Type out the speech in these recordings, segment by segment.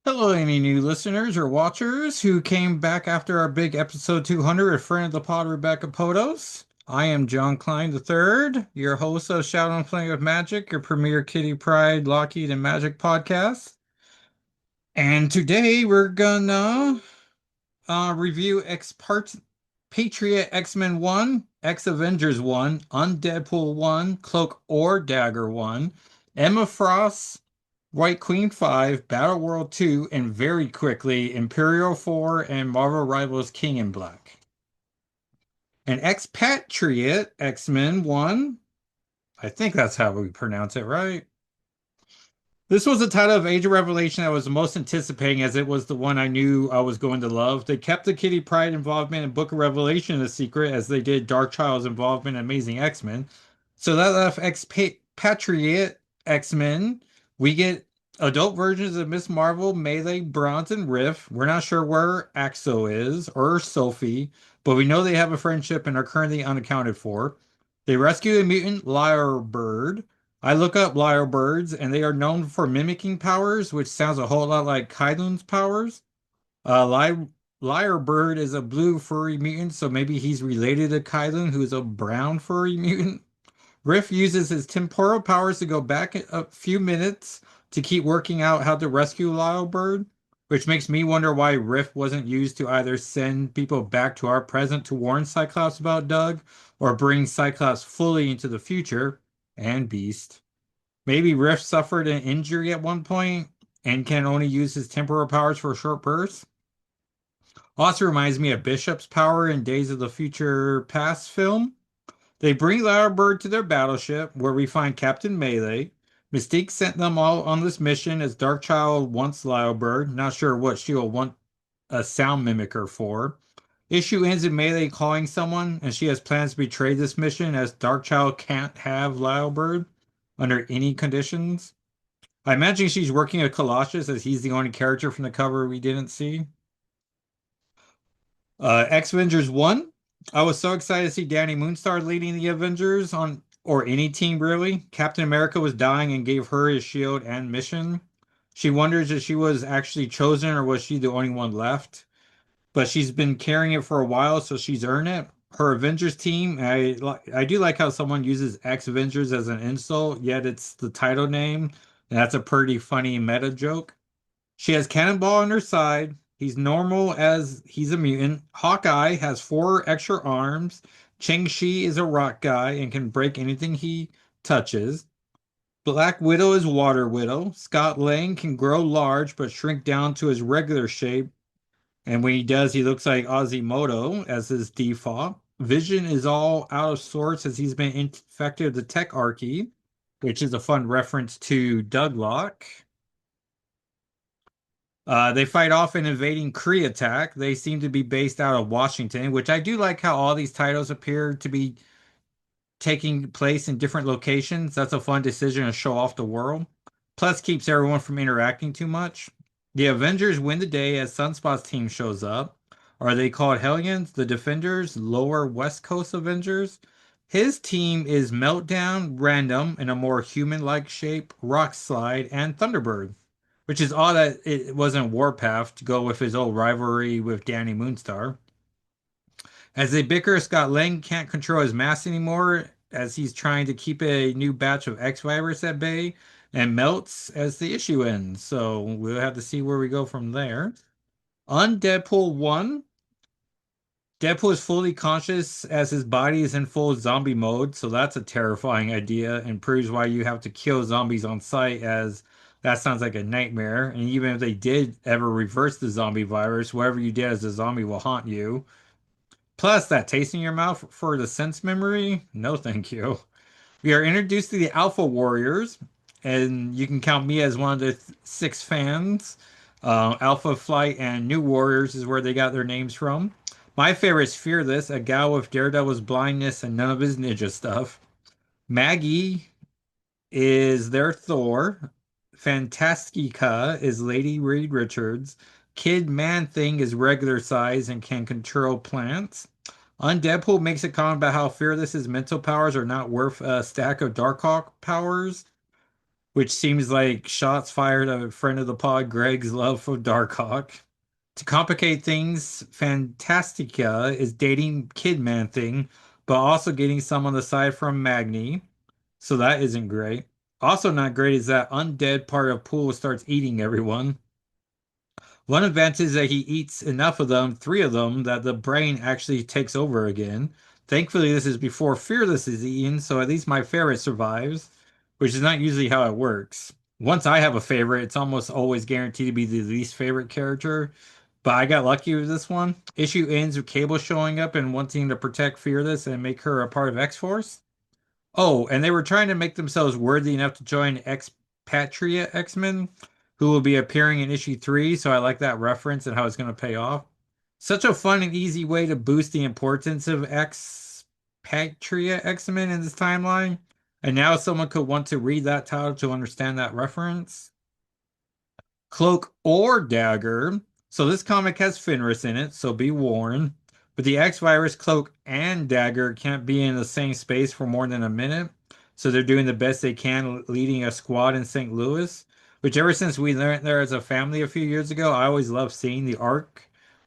Hello, any new listeners or watchers who came back after our big episode 200 with friend of the pod, Rebecca Potos. I am John Klein III, your host of Shadow and Playing with Magic, your premier Kitty Pride, Lockheed, and Magic podcast. And today we're gonna review Patriot X-Men 1, X-Avengers 1, Undeadpool 1, Cloak or Dagger 1, Emma Frost, White Queen 5, Battleworld 2, and very quickly, Imperial 4 and Marvel Rivals King in Black. And Expatriate X-Men 1, I think that's how we pronounce it, right? This was the title of Age of Revelation I was the most anticipating as it was the one I knew I was going to love. They kept the Kitty Pryde involvement in Book of Revelation a secret as they did Dark Child's involvement in Amazing X-Men. So that left Expatriate X-Men. We get adult versions of Miss Marvel, Melee, Bronze, and Riff. We're not sure where Axo is or Sophie, but we know they have a friendship and are currently unaccounted for. They rescue a mutant lyrebird. I look up lyrebirds, and they are known for mimicking powers, which sounds a whole lot like Kylun's powers. Lyrebird is a blue furry mutant, so maybe he's related to Kylun, who's a brown furry mutant. Riff uses his temporal powers to go back a few minutes to keep working out how to rescue Lyrebird, which makes me wonder why Riff wasn't used to either send people back to our present to warn Cyclops about Doug, or bring Cyclops fully into the future, and Beast. Maybe Riff suffered an injury at one point and can only use his temporal powers for a short burst. Also reminds me of Bishop's power in Days of the Future Past film. They bring Lyrebird to their battleship, where we find Captain Melee. Mystique sent them all on this mission as Darkchild wants Lyrebird. Not sure what she'll want a sound mimicker for. Issue ends in Melee calling someone, and she has plans to betray this mission as Darkchild can't have Lyrebird under any conditions. I imagine she's working at Colossus as he's the only character from the cover we didn't see. X-Vengers 1. I was so excited to see Danny Moonstar leading the Avengers on, or any team really. Captain America was dying and gave her his shield and mission. She wonders if she was actually chosen or was she the only one left. But she's been carrying it for a while, so she's earned it. Her Avengers team, I do like how someone uses X-Vengers as an insult, yet it's the title name. And that's a pretty funny meta joke. She has Cannonball on her side. He's normal as he's a mutant. Hawkeye has 4 extra arms. Chang-Chi is a rock guy and can break anything he touches. Black Widow is Water Widow. Scott Lang can grow large but shrink down to his regular shape. And when he does, he looks like Quasimodo as his default. Vision is all out of sorts as he's been infected with the Tech Archie, which is a fun reference to Douglock. They fight off an invading Kree attack. They seem to be based out of Washington, which I do like how all these titles appear to be taking place in different locations. That's a fun decision to show off the world. Plus, keeps everyone from interacting too much. The Avengers win the day as Sunspot's team shows up. Are they called Hellions, the Defenders, Lower West Coast Avengers? His team is Meltdown, Random, in a more human-like shape, Rock Slide, and Thunderbird, which is odd that it wasn't Warpath to go with his old rivalry with Danny Moonstar. As they bicker, Scott Lang can't control his mass anymore as he's trying to keep a new batch of X-Virus at bay and melts as the issue ends. So we'll have to see where we go from there. On Deadpool 1, Deadpool is fully conscious as his body is in full zombie mode, so that's a terrifying idea and proves why you have to kill zombies on sight, as that sounds like a nightmare. And even if they did ever reverse the zombie virus, whatever you did as a zombie will haunt you. Plus, that taste in your mouth for the sense memory? No, thank you. We are introduced to the Alpha Warriors, and you can count me as one of the 6 fans. Alpha Flight and New Warriors is where they got their names from. My favorite is Fearless, a gal with Daredevil's blindness and none of his ninja stuff. Maggie is their Thor. Fantastica is Lady Reed Richards. Kid Man Thing is regular size and can control plants. Undeadpool makes a comment about how Fearless's mental powers are not worth a stack of Darkhawk powers. which seems like shots fired at a friend of the pod, Greg's love for Darkhawk. To complicate things, Fantastica is dating Kidman Thing, but also getting some on the side from Magni. So that isn't great. Also not great is that undead part of Pool starts eating everyone. One advantage is that he eats enough of them, three of them, that the brain actually takes over again. Thankfully, this is before Fearless is eaten, so at least my favorite survives, which is not usually how it works. Once I have a favorite, it's almost always guaranteed to be the least favorite character. But I got lucky with this one. Issue ends with Cable showing up and wanting to protect Fearless and make her a part of X-Force. Oh, and they were trying to make themselves worthy enough to join Expatriate X-Men, who will be appearing in issue 3, so I like that reference and how it's going to pay off. Such a fun and easy way to boost the importance of Expatriate X-Men in this timeline. And now someone could want to read that title to understand that reference. Cloak or Dagger. So this comic has Fenris in it, so be warned. But the X-Virus, Cloak, and Dagger can't be in the same space for more than a minute. So they're doing the best they can, leading a squad in St. Louis, which ever since we learned there as a family a few years ago, I always love seeing the arch,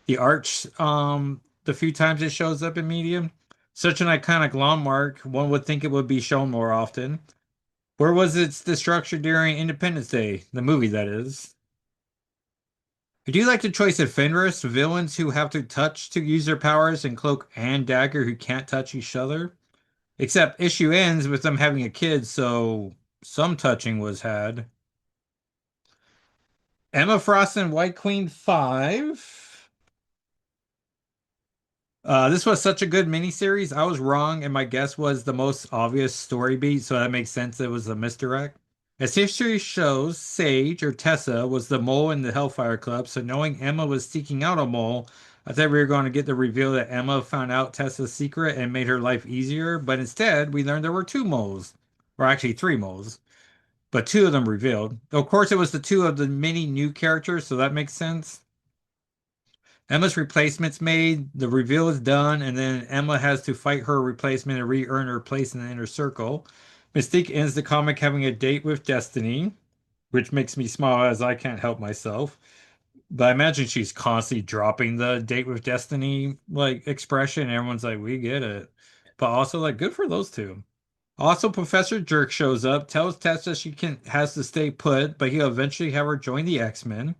the few times it shows up in media. Such an iconic landmark, one would think it would be shown more often. Where was its destruction during Independence Day, the movie that is? I do like the choice of Fenris, villains who have to touch to use their powers, and Cloak and Dagger who can't touch each other. Except issue ends with them having a kid, so some touching was had. Emma Frost and White Queen 5. This was such a good miniseries. I was wrong, and my guess was the most obvious story beat, so that makes sense. It was a misdirect. As history shows, Sage, or Tessa, was the mole in the Hellfire Club, so knowing Emma was seeking out a mole, I thought we were going to get the reveal that Emma found out Tessa's secret and made her life easier, but instead, we learned there were two moles, or actually three moles, but two of them revealed. Of course, it was the two of the many new characters, so that makes sense. Emma's replacement's made, the reveal is done, and then Emma has to fight her replacement and re-earn her place in the inner circle. Mystique ends the comic having a date with Destiny, which makes me smile as I can't help myself. But I imagine she's constantly dropping the date with Destiny like expression. And everyone's like, we get it. But also like good for those two. Also, Professor Jerk shows up, tells Tessa she can has to stay put, but he'll eventually have her join the X-Men,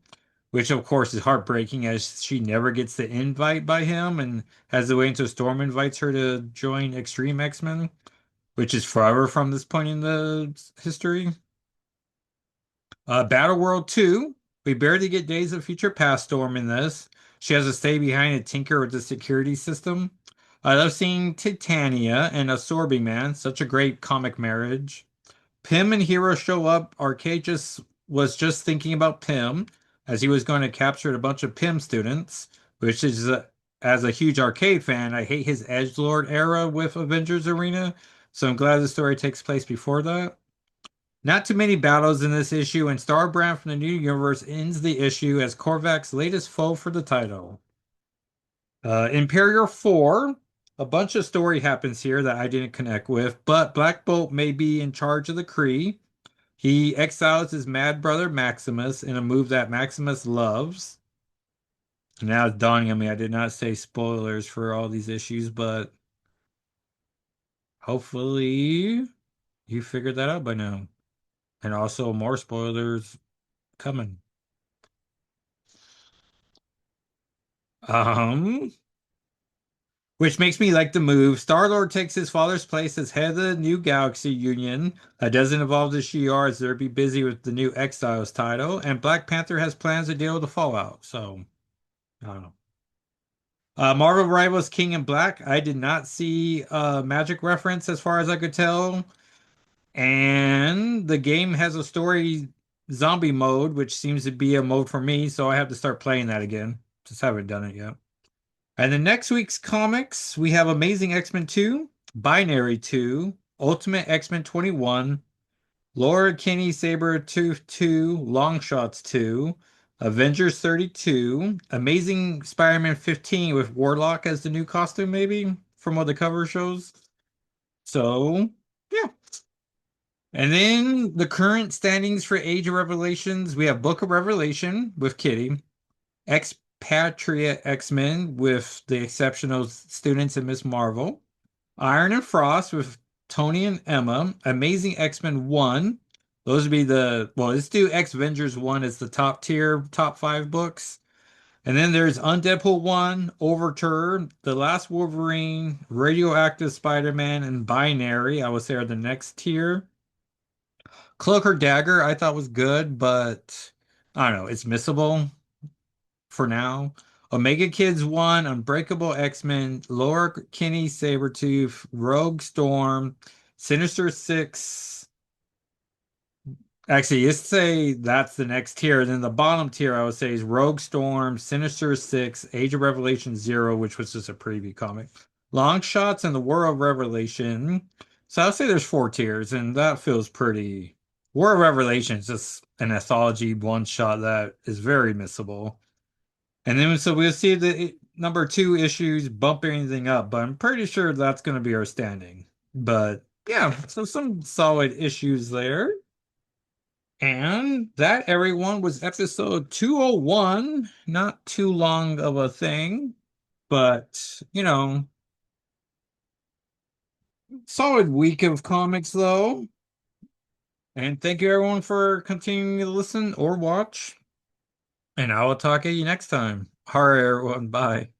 which of course is heartbreaking as she never gets the invite by him and has to wait until Storm invites her to join Extreme X-Men, which is forever from this point in the history. Battleworld 2. We barely get Days of Future Past Storm in this. She has to stay behind and tinker with the security system. I love seeing Titania and Absorbing Man. Such a great comic marriage. Pym and Hero show up. Arcade just was just thinking about Pym as he was going to capture a bunch of Pym students, which is as a huge arcade fan, I hate his Edgelord era with Avengers Arena. So I'm glad the story takes place before that. Not too many battles in this issue, and Starbrand from the New Universe ends the issue as Korvac's latest foe for the title. Imperial 4. A bunch of story happens here that I didn't connect with, but Black Bolt may be in charge of the Kree. He exiles his mad brother Maximus in a move that Maximus loves. Now it's dawning on me, I did not say spoilers for all these issues, but hopefully you figured that out by now. And also more spoilers coming. Um, which makes me like the move. Star-Lord takes his father's place as head of the new Galaxy Union. That doesn't involve the Shi'ar as they'll be busy with the new Exiles title. And Black Panther has plans to deal with the fallout. So, I don't know. Marvel Rivals King in Black. I did not see a magic reference as far as I could tell. And the game has a story zombie mode, which seems to be a mode for me. So I have to start playing that again. Just haven't done it yet. And then next week's comics, we have Amazing X-Men 2, Binary 2, Ultimate X-Men 21, Laura Kinney Saber Tooth 2, Longshots 2, Avengers 32, Amazing Spider-Man 15 with Warlock as the new costume, maybe, from what the cover shows. So, yeah. And then the current standings for Age of Revelations, we have Book of Revelation with Kitty, Expatriate X-Men with the exceptional students and Miss Marvel, Iron and Frost with Tony and Emma, Amazing X-Men 1. Those would be well, let's do X-Vengers 1 as the top tier, top five books. And then there's Undeadpool 1, Overture, The Last Wolverine, Radioactive Spider-Man, and Binary, I would say are the next tier. Cloak or Dagger, I thought was good, but I don't know, it's missable for now. Omega Kids 1, Unbreakable X-Men, Laura Kinney Sabretooth, Rogue Storm, Sinister Six. Actually, let's say that's the next tier. Then the bottom tier, I would say, is Rogue Storm, Sinister Six, Age of Revelation Zero, which was just a preview comic, Long Shots, and the War of Revelation. So I would say there's four tiers, and that feels pretty. War of Revelation is just an anthology one shot that is very missable. And then so we'll see the number two issues bump anything up, but I'm pretty sure that's going to be our standing. But yeah, so some solid issues there. And that, everyone, was episode 201. Not too long of a thing, but solid week of comics though. And thank you everyone for continuing to listen or watch. And I will talk to you next time. All right, everyone. Bye.